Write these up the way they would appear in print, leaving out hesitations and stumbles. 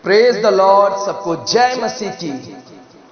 Praise the Lord. सबको जय मसीह की।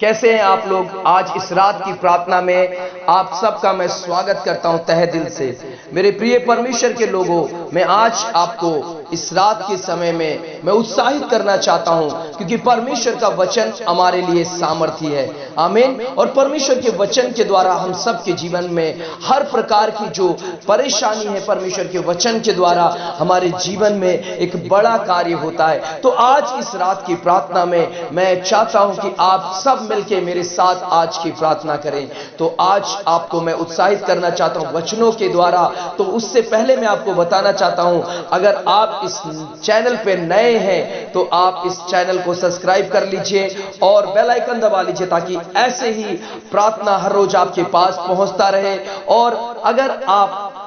कैसे हैं आप लोग? आज इस रात की प्रार्थना में आप सबका मैं स्वागत करता हूं तहे दिल से। मेरे प्रिय परमेश्वर के लोगों, मैं आज आपको इस रात के समय में मैं उत्साहित करना चाहता हूं, क्योंकि परमेश्वर का वचन हमारे लिए सामर्थी है। आमीन। और परमेश्वर के वचन के द्वारा हम सबके जीवन में हर प्रकार की जो परेशानी है, परमेश्वर के वचन के द्वारा हमारे जीवन में एक बड़ा कार्य होता है। तो आज इस रात की प्रार्थना में मैं चाहता हूं कि आप सब मिलके मेरे साथ आज की प्रार्थना करें। तो आज आपको मैं उत्साहित करना चाहता हूं वचनों के द्वारा। तो उससे पहले मैं आपको बताना चाहता हूं, अगर आप इस चैनल पे नए हैं तो आप इस चैनल को सब्सक्राइब कर लीजिए और बेल आइकन दबा लीजिए, ताकि ऐसे ही प्रार्थना हर रोज आपके पास पहुंचता रहे। और अगर आप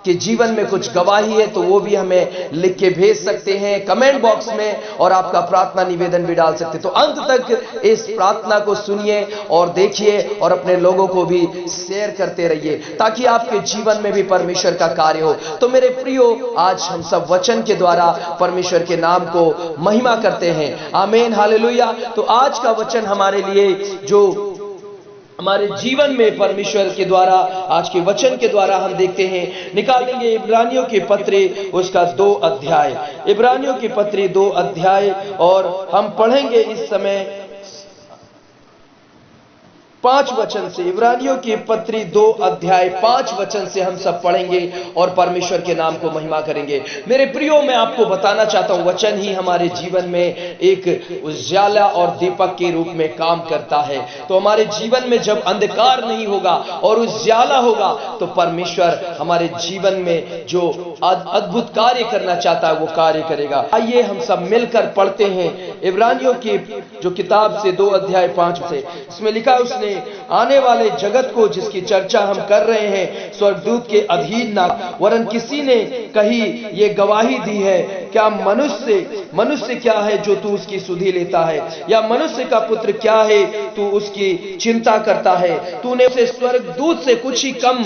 के जीवन में कुछ गवाही है तो वो भी हमें लिख के भेज सकते हैं कमेंट बॉक्स में, और आपका प्रार्थना निवेदन भी डाल सकते हैं। तो अंत तक इस प्रार्थना को सुनिए और देखिए और अपने लोगों को भी शेयर करते रहिए, ताकि आपके जीवन में भी परमेश्वर का कार्य हो। तो मेरे प्रियो, आज हम सब वचन के द्वारा परमेश्वर के नाम को महिमा करते हैं। आमीन, हालेलुया। तो आज का वचन हमारे लिए जो हमारे जीवन में परमेश्वर के द्वारा, आज के वचन के द्वारा हम देखते हैं, निकालेंगे इब्रानियों के पत्री उसका 2 अध्याय। इब्रानियों के पत्री 2 अध्याय, और हम पढ़ेंगे इस समय 5 वचन से। इब्रानियों की पत्री 2 अध्याय 5 वचन से हम सब पढ़ेंगे और परमेश्वर के नाम को महिमा करेंगे। मेरे प्रियो, मैं आपको बताना चाहता हूं, वचन ही हमारे जीवन में एक उजाला और दीपक के रूप में काम करता है। तो हमारे जीवन में जब अंधकार नहीं होगा और उजाला होगा, तो परमेश्वर हमारे जीवन में जो अद्भुत कार्य करना चाहता है वो कार्य करेगा। आइए हम सब मिलकर पढ़ते हैं इब्रानियों की जो किताब से 2 अध्याय 5 से। इसमें लिखा, उसने आने वाले जगत को जिसकी चर्चा हम कर रहे हैं स्वर्गदूत के अधीन ना, वरन किसी ने कही ये गवाही दी है, क्या मनुष्य क्या है जो तू उसकी सुधि लेता है, या मनुष्य का पुत्र क्या है तू उसकी चिंता करता है। तूने उसे स्वर्गदूत से कुछ ही कम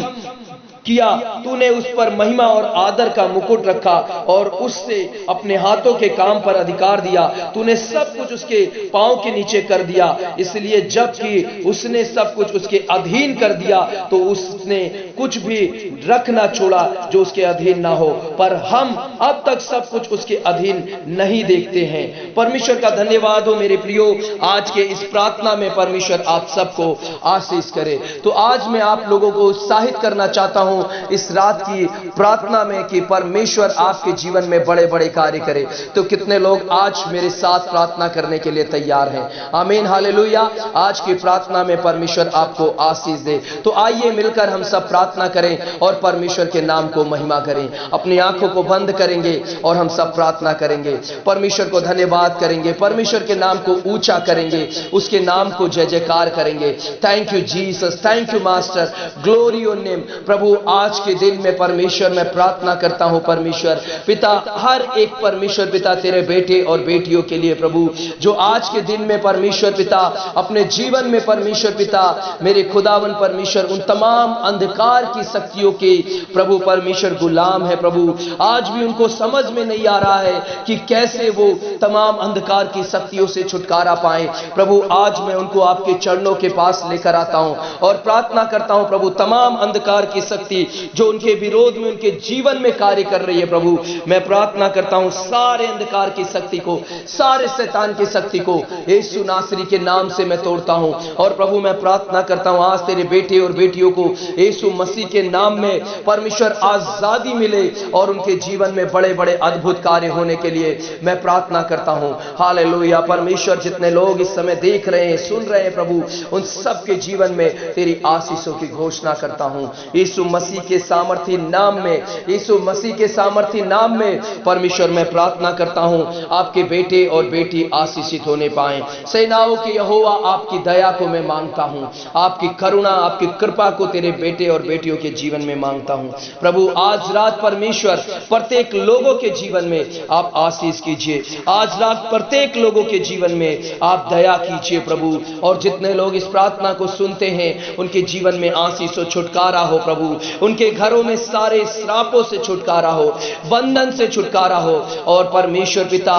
किया, तूने उस पर महिमा और आदर का मुकुट रखा और उससे अपने हाथों के काम पर अधिकार दिया। तूने सब कुछ उसके पांव के नीचे कर दिया, इसलिए जबकि उसने सब कुछ उसके अधीन कर दिया, तो उसने कुछ भी रख ना छोड़ा जो उसके अधीन ना हो। पर हम अब तक सब कुछ उसके अधीन नहीं देखते हैं। परमेश्वर का धन्यवाद हो मेरे प्रियो। आज के इस प्रार्थना में परमेश्वर आप सबको आशीष करे। तो आज मैं आप लोगों को उत्साहित करना चाहता हूं इस रात की प्रार्थना में कि परमेश्वर आपके जीवन में बड़े बड़े कार्य करे। तो कितने लोग आज मेरे साथ प्रार्थना करने के लिए तैयार हैं? आमीन, हालेलुया। आज की प्रार्थना में परमेश्वर आपको आशीष दे। तो आइए मिलकर हम सब प्रार्थना करें और परमेश्वर के नाम को महिमा करें। अपनी आंखों को बंद करेंगे और हम सब प्रार्थना करेंगे, परमेश्वर को धन्यवाद करेंगे, परमेश्वर के नाम को ऊंचा करेंगे, उसके नाम को जय जयकार करेंगे। Thank you Jesus, thank you master, glory your name. प्रभु, आज के दिन में परमेश्वर मैं प्रार्थना करता हूं परमेश्वर पिता, हर एक परमेश्वर पिता तेरे बेटे और बेटियों के लिए प्रभु, जो आज के दिन में परमेश्वर पिता अपने जीवन में परमेश्वर पिता मेरे खुदावन परमेश्वर उन तमाम अंधकार की शक्तियों के प्रभु परमेश्वर गुलाम है। प्रभु, आज भी उनको समझ में नहीं आ रहा है कि कैसे वो तमाम अंधकार की शक्तियों से छुटकारा पाए। प्रभु, आज मैं उनको आपके चरणों के पास लेकर आता हूं और प्रार्थना करता हूं प्रभु, तमाम अंधकार की शक्ति जो उनके विरोध में उनके जीवन में कार्य कर रही है, प्रभु मैं प्रार्थना करता हूं सारे अंधकार की शक्ति को, सारे शैतान की शक्ति को यीशु नासरी के नाम से मैं तोड़ता हूं। और प्रभु मैं प्रार्थना करता हूं आज तेरे बेटे और बेटियों को यीशु मसीह के नाम में परमेश्वर आजादी मिले और उनके जीवन में बड़े बड़े अद्भुत कार्य होने के लिए मैं प्रार्थना करता हूं। हालेलुया। परमेश्वर, जितने लोग इस समय देख रहे हैं, सुन रहे हैं प्रभु, उन सबके जीवन में तेरी आशीषों की घोषणा करता हूं यीशु मसीह के सामर्थी नाम में, यीशु मसीह के सामर्थी नाम में परमेश्वर मैं प्रार्थना करता हूं आपके बेटे और बेटी आशीषित होने पाए। सेनाओं के यहोवा, आपकी दया को मैं मांगता हूं, आपकी करुणा, आपकी कृपा को तेरे बेटे और बेटियों के जीवन में मांगता हूं। प्रभु, आज रात परमेश्वर प्रत्येक लोगों के जीवन में आप आशीष कीजिए। आज रात प्रत्येक लोगों के जीवन में आप दया कीजिए प्रभु, और जितने लोग इस प्रार्थना को सुनते हैं उनके जीवन में आशीष और छुटकारा हो प्रभु। उनके घरों में सारे श्रापों से छुटकारा हो, बंधन से छुटकारा हो। और परमेश्वर पिता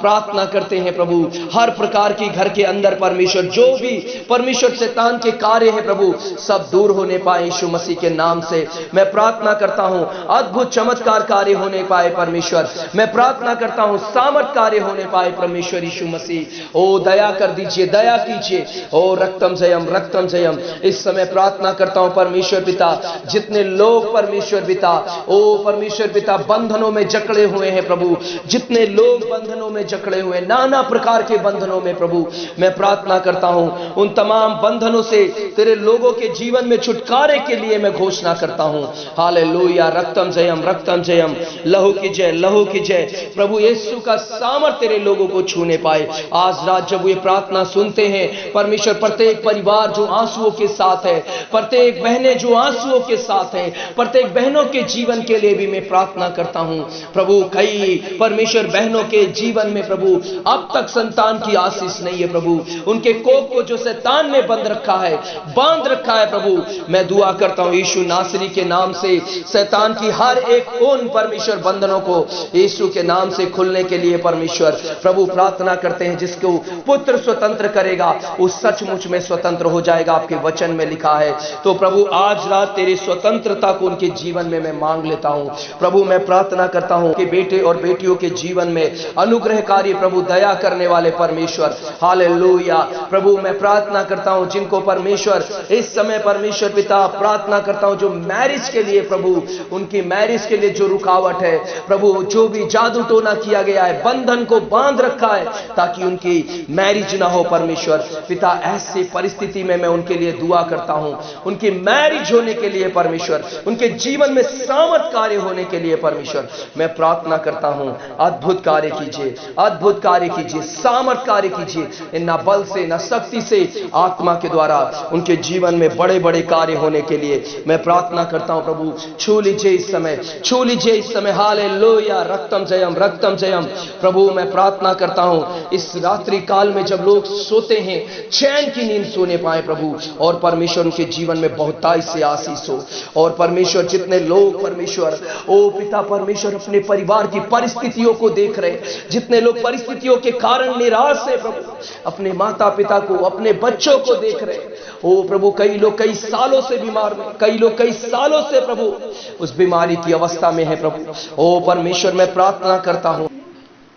प्रार्थना करते हैं प्रभु, हर प्रकार की घर के अंदर परमेश्वर जो भी परमेश्वर शैतान के कार्य है प्रभु, सब दूर होने पाए यीशु मसीह के नाम से। मैं प्रार्थना करता हूं अद्भुत चमत्कार कार्य होने पाए परमेश्वर। मैं प्रार्थना करता हूं सामर्थ कार्य होने पाए परमेश्वर यीशु मसीह। ओ दया कर दीजिए, दया कीजिए। ओ रक्तम जयम, रक्तम जयम। इस समय प्रार्थना करता हूं परमेश्वर पिता, जितने लोग परमेश्वर पिता, ओ परमेश्वर पिता बंधनों में जकड़े हुए हैं प्रभु, जितने लोग बंधनों में जकड़े हुए, नाना प्रकार के बंधनों में प्रभु, मैं प्रार्थना करता हूं उन तमाम बंधनों से तेरे लोगों के जीवन में छुटकारे के लिए मैं घोषणा करता हूं। हालेलुया, रक्तम जयम, रक्तम जयम। लहू की जय, लहू की जय। प्रभु यीशु का सामर्थ तेरे लोगों को छूने पाए। आज रात जब ये प्रार्थना सुनते हैं परमेश्वर, प्रत्येक परिवार जो आंसुओं के साथ है, प्रत्येक बहनें जो आंसुओं के साथ हैं, प्रत्येक बहनों के जीवन के लिए भी मैं प्रार्थना करता हूं प्रभु। कई परमेश्वर बहनों के जीवन में प्रभु अब तक संतान की आशीष नहीं है प्रभु, उनके कोख को जो शैतान ने बंद रखा है, बांध रखा है प्रभु, मैं दुआ करता हूं यीशु नासरी के नाम से शैतान की हर एक उन परमेश्वर बंधनों को यीशु के नाम से खुलने के लिए परमेश्वर प्रभु प्रार्थना करते हैं। जिसको पुत्र स्वतंत्र करेगा वो सचमुच में स्वतंत्र हो जाएगा, आपके वचन में लिखा है। तो प्रभु आज रात तेरी स्वतंत्रता को उनके जीवन में मैं मांग लेता हूं प्रभु। मैं प्रार्थना करता हूं कि बेटे और बेटियों के जीवन में अनुग्रहकारी प्रभु, दया करने वाले परमेश्वर, हालेलुया प्रभु। मैं प्रार्थना करता हूं जिनको परमेश्वर इस समय परमेश्वर पिता प्रार्थना करता हूं जो मैरिज के लिए प्रभु, उनकी मैरिज के लिए जो रुकावट है प्रभु, जो भी जादू टोना किया गया है, बंधन को बांध रखा है ताकि उनकी मैरिज ना हो परमेश्वर पिता, ऐसी परिस्थिति में मैं उनके लिए दुआ करता हूं, उनकी मैरिज होने के लिए परमेश्वर, उनके जीवन में सामर्थ कार्य होने के लिए परमेश्वर मैं प्रार्थना करता हूं। अद्भुत कार्य कीजिए, अद्भुत कार्य कीजिए, सामर्थ कार्य कीजिए, ना बल से ना शक्ति से, आत्मा के द्वारा उनके जीवन में बड़े बड़े कार्य होने के लिए मैं प्रार्थना करता हूं प्रभु। छू लीजिए इस समय, छू लीजिए इस समय। हालेलुया, रक्तम जयम, रक्तम जयम। प्रभु मैं प्रार्थना करता हूं इस रात्रि काल में जब लोग सोते हैं चैन की नींद सोने पाए प्रभु, और परमेश्वर उनके जीवन में बहुतायत से आशीष हो। और परमेश्वर जितने लोग परमेश्वर ओ पिता परमेश्वर अपने परिवार की परिस्थितियों को देख रहे, जितने लोग परिस्थितियों के कारण निराश है प्रभु, अपने माता पिता को, अपने बच्चों को देख रहे ओ प्रभु, कई लोग कई सालों से बीमार में, कई लोग कई सालों से प्रभु उस बीमारी की अवस्था में है प्रभु। ओ परमेश्वर मैं प्रार्थना करता हूं,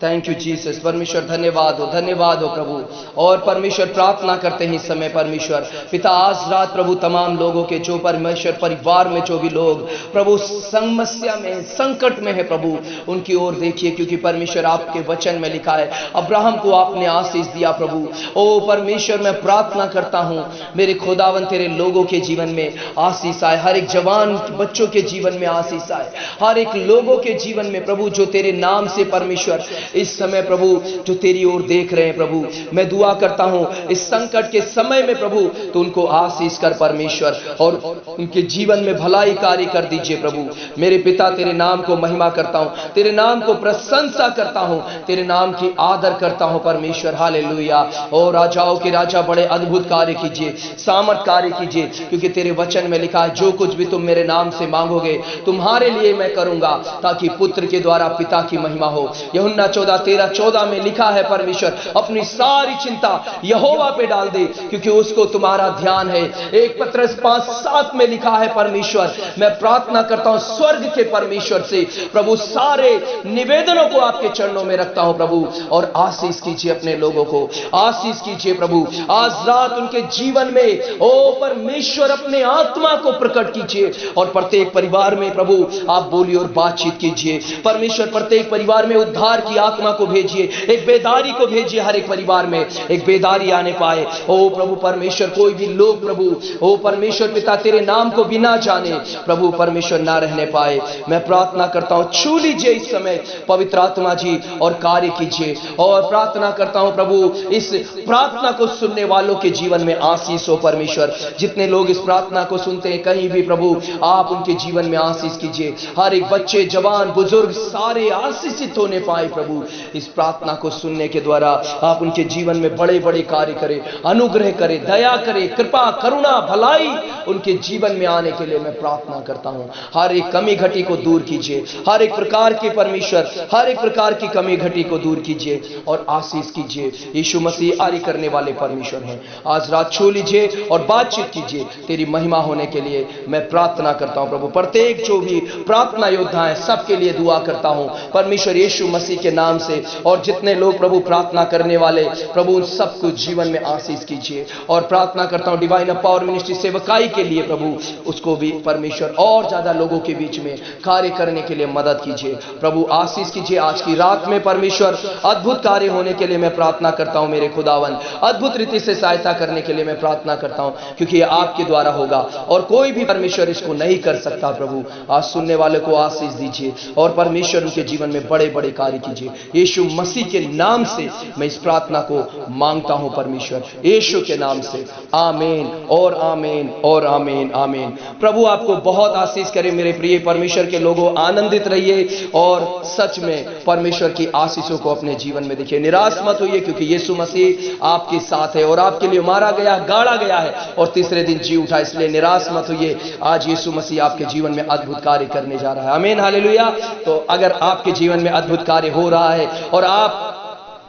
थैंक यू जीसस। परमेश्वर धन्यवाद हो, धन्यवाद हो प्रभु। और परमेश्वर प्रार्थना करते हैं इस समय परमेश्वर पिता आज रात प्रभु तमाम लोगों के जो परमेश्वर परिवार में जो भी लोग प्रभु समस्या में, संकट में है प्रभु, उनकी ओर देखिए, क्योंकि परमेश्वर आपके वचन में लिखा है अब्राहम को आपने आशीष दिया प्रभु। ओ परमेश्वर मैं प्रार्थना करता हूं मेरे खुदावन तेरे लोगों के जीवन में आशीष आए, हर एक जवान बच्चों के जीवन में आशीष आए, हर एक लोगों के जीवन में प्रभु जो तेरे नाम से परमेश्वर इस समय प्रभु जो तेरी ओर देख रहे हैं प्रभु, मैं दुआ करता हूं इस संकट के समय में प्रभु तो उनको आशीष कर परमेश्वर, और उनके जीवन में भलाई कार्य कर दीजिए प्रभु। मेरे पिता तेरे नाम को महिमा करता हूं, तेरे नाम को प्रशंसा करता हूं, तेरे नाम की आदर करता हूं परमेश्वर। हालेलुया। और राजाओं के राजा बड़े अद्भुत कार्य कीजिए, सामर्थ कार्य कीजिए, क्योंकि तेरे वचन में लिखा है जो कुछ भी तुम मेरे नाम से मांगोगे तुम्हारे लिए मैं करूंगा, ताकि पुत्र के द्वारा पिता की महिमा हो। यूहन्ना 14:13-14 में लिखा है परमेश्वर अपनी सारी चिंता यहोवा पे डाल दे क्योंकि उसको तुम्हारा ध्यान है। 1 पत्रस 5:7 में लिखा है परमेश्वर, मैं प्रार्थना करता हूं स्वर्ग के परमेश्वर से प्रभु सारे निवेदनों को आपके चरणों में रखता हूं प्रभु, और आशीष कीजिए अपने लोगों को, आशीष कीजिए प्रभु। आज रात उनके जीवन में ओ परमेश्वर अपने आत्मा को प्रकट कीजिए, और प्रत्येक परिवार में प्रभु आप बोलिए और बातचीत कीजिए परमेश्वर। प्रत्येक परिवार में उद्धार की आत्मा को भेजिए, एक बेदारी को भेजिए, हर एक परिवार में एक बेदारी आने पाए। ओ प्रभु परमेश्वर कोई भी लोग प्रभु ओ परमेश्वर पिता तेरे नाम को बिना जाने प्रभु परमेश्वर ना रहने पाए, मैं प्रार्थना करता हूं छू लीजिए इस समय पवित्र आत्मा जी और कार्य कीजिए। और प्रार्थना करता हूं प्रभु इस प्रार्थना को सुनने वालों के जीवन में आशीष हो परमेश्वर। जितने लोग इस प्रार्थना को सुनते हैं कहीं भी प्रभु आप उनके जीवन में आशीष कीजिए, हर एक बच्चे जवान बुजुर्ग सारे आशीषित होने पाए प्रभु। प्रभु इस प्रार्थना को सुनने के द्वारा आप उनके जीवन में बड़े बड़े कार्य करें, अनुग्रह करें, दया करें, कृपा करुणा भलाई उनके जीवन में आने के लिए मैं प्रार्थना करता हूं। हर एक कमी घटी को दूर कीजिए, हर एक प्रकार के परमेश्वर हर एक प्रकार की कमी घटी को दूर कीजिए और आशीष कीजिए। यीशु मसीह आरी करने वाले परमेश्वर हैं। आज रात छू लीजिए और बातचीत कीजिए, तेरी महिमा होने के लिए मैं प्रार्थना करता हूं प्रभु। प्रत्येक जो भी प्रार्थना योद्धा है सबके लिए दुआ करता हूं परमेश्वर यीशु मसीह के नाम से, और जितने लोग प्रभु प्रार्थना करने वाले प्रभु उन सबको जीवन में आशीष कीजिए। और प्रार्थना करता हूं डिवाइन पावर मिनिस्ट्री सेवकाई के लिए प्रभु, उसको भी परमेश्वर और ज्यादा लोगों के बीच में कार्य करने के लिए मदद कीजिए प्रभु, आशीष कीजिए। आज की रात में परमेश्वर अद्भुत कार्य होने के लिए मैं प्रार्थना करता हूं मेरे खुदावन, अद्भुत रीति से सहायता करने के लिए मैं प्रार्थना करता हूं, क्योंकि ये आपके द्वारा होगा और कोई भी परमेश्वर इसको नहीं कर सकता प्रभु। आज सुनने वाले को आशीष दीजिए और परमेश्वर उनके जीवन में बड़े बड़े कार्य कीजिए। यीशु मसीह के नाम से मैं इस प्रार्थना को मांगता हूं परमेश्वर, यीशु के नाम से, आमीन और आमीन और आमीन आमीन। प्रभु आपको बहुत आशीष करे मेरे प्रिय परमेश्वर के लोगों, आनंदित रहिए और सच में परमेश्वर की आशीषों को अपने जीवन में देखिए। निराश मत होइए, क्योंकि यीशु मसीह आपके साथ है और आपके लिए मारा गया, गाड़ा गया है और तीसरे दिन जी उठा, इसलिए निराश मत होइए। आज यीशु मसीह आपके जीवन में अद्भुत कार्य करने जा रहा है। आमीन हालेलुया। तो अगर आपके जीवन में अद्भुत कार्य हो रहा है और आप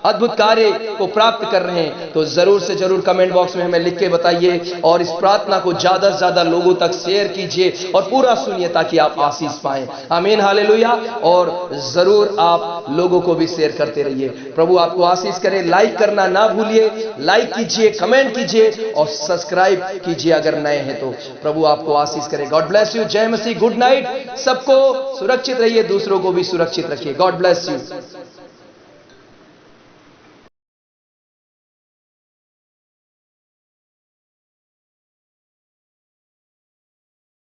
अद्भुत कार्य को प्राप्त कर रहे हैं तो जरूर से जरूर कमेंट बॉक्स में हमें लिख के बताइए और इस प्रार्थना को ज्यादा से ज्यादा लोगों तक शेयर कीजिए और पूरा सुनिए ताकि आप आशीष पाएं। आमीन हालेलुया। और जरूर आप लोगों को भी शेयर करते रहिए। प्रभु आपको आशीष करे। लाइक करना ना भूलिए, लाइक कीजिए, कमेंट कीजिए और सब्सक्राइब कीजिए अगर नए हैं तो। प्रभु आपको आशीष करे। God bless you. जय मसीह। Good night. सबको सुरक्षित रहिए, दूसरों को भी सुरक्षित रखिए। God bless you.